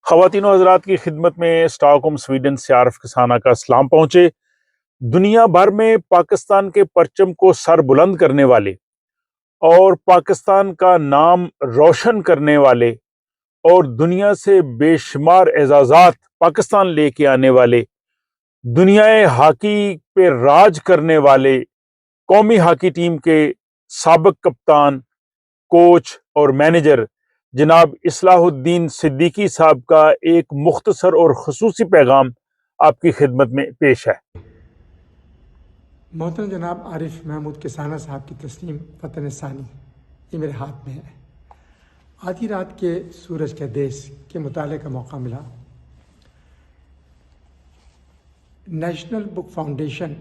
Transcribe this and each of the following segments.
خواتین و حضرات کی خدمت میں اسٹاک ہوم سویڈن سے عارف کسانہ کا اسلام پہنچے۔ دنیا بھر میں پاکستان کے پرچم کو سر بلند کرنے والے اور پاکستان کا نام روشن کرنے والے اور دنیا سے بے شمار اعزازات پاکستان لے کے آنے والے، دنیا ہاکی پہ راج کرنے والے قومی ہاکی ٹیم کے سابق کپتان، کوچ اور مینیجر جناب اصلاح الدین صدیقی صاحب کا ایک مختصر اور خصوصی پیغام آپ کی خدمت میں پیش ہے۔ محترم جناب عارف محمود کسانہ صاحب کی تسلیم وطن ثانی، یہ میرے ہاتھ میں ہے۔ آدھی رات کے سورج کے دیس کے مطالعے کا موقع ملا۔ نیشنل بک فاؤنڈیشن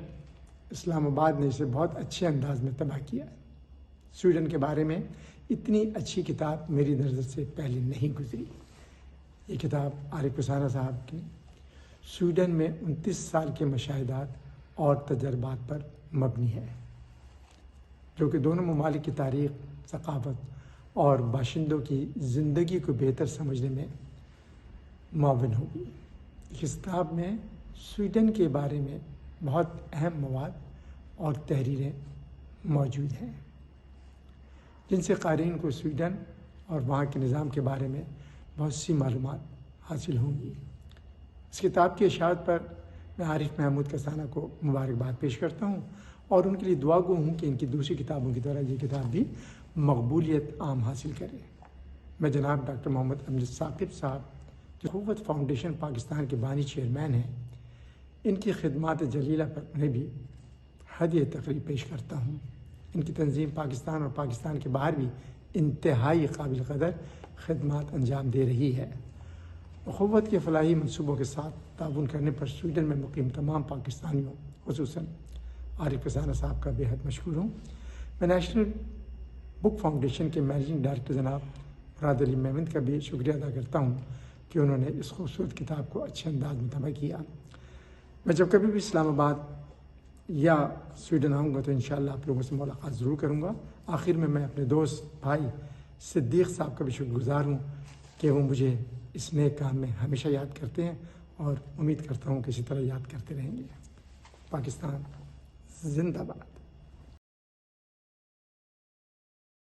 اسلام آباد نے اسے بہت اچھے انداز میں طبع کیا ہے۔ سویڈن کے بارے میں اتنی اچھی کتاب میری نظر سے پہلے نہیں گزری۔ یہ کتاب عارف کسانہ صاحب کی سویڈن میں 29 سال کے مشاہدات اور تجربات پر مبنی ہے، جو کہ دونوں ممالک کی تاریخ، ثقافت اور باشندوں کی زندگی کو بہتر سمجھنے میں معاون ہوگی۔ اس کتاب میں سویڈن کے بارے میں بہت اہم مواد اور تحریریں موجود ہیں، جن سے قارئین کو سویڈن اور وہاں کے نظام کے بارے میں بہت سی معلومات حاصل ہوں گی۔ اس کتاب کی اشاعت پر میں عارف محمود کسانہ کو مبارکباد پیش کرتا ہوں اور ان کے لیے دعا گو ہوں کہ ان کی دوسری کتابوں کی طرح یہ کتاب بھی مقبولیت عام حاصل کرے۔ میں جناب ڈاکٹر محمد امجد ثاقب صاحب، جو اخوت فاؤنڈیشن پاکستان کے بانی چیئرمین ہیں، ان کی خدمات جلیلہ پر انہیں بھی ہدیہ تقریب پیش کرتا ہوں۔ ان کی تنظیم پاکستان اور پاکستان کے باہر بھی انتہائی قابل قدر خدمات انجام دے رہی ہے۔ اخوت کے فلاحی منصوبوں کے ساتھ تعاون کرنے پر سویڈن میں مقیم تمام پاکستانیوں، خصوصاً عارف کسانہ صاحب کا بے حد مشکور ہوں۔ میں نیشنل بک فاؤنڈیشن کے مینیجنگ ڈائریکٹر جناب مراد علی میمند کا بھی شکریہ ادا کرتا ہوں کہ انہوں نے اس خوبصورت کتاب کو اچھے انداز میں طبع کیا۔ میں جب کبھی بھی اسلام آباد یا سویڈن آؤں گا تو انشاءاللہ آپ لوگوں سے ملاقات ضرور کروں گا۔ آخر میں اپنے دوست بھائی صدیق صاحب کا بھی شکر گزار ہوں کہ وہ مجھے اس نیک کام میں ہمیشہ یاد کرتے ہیں، اور امید کرتا ہوں کہ اسی طرح یاد کرتے رہیں گے۔ پاکستان زندہ باد۔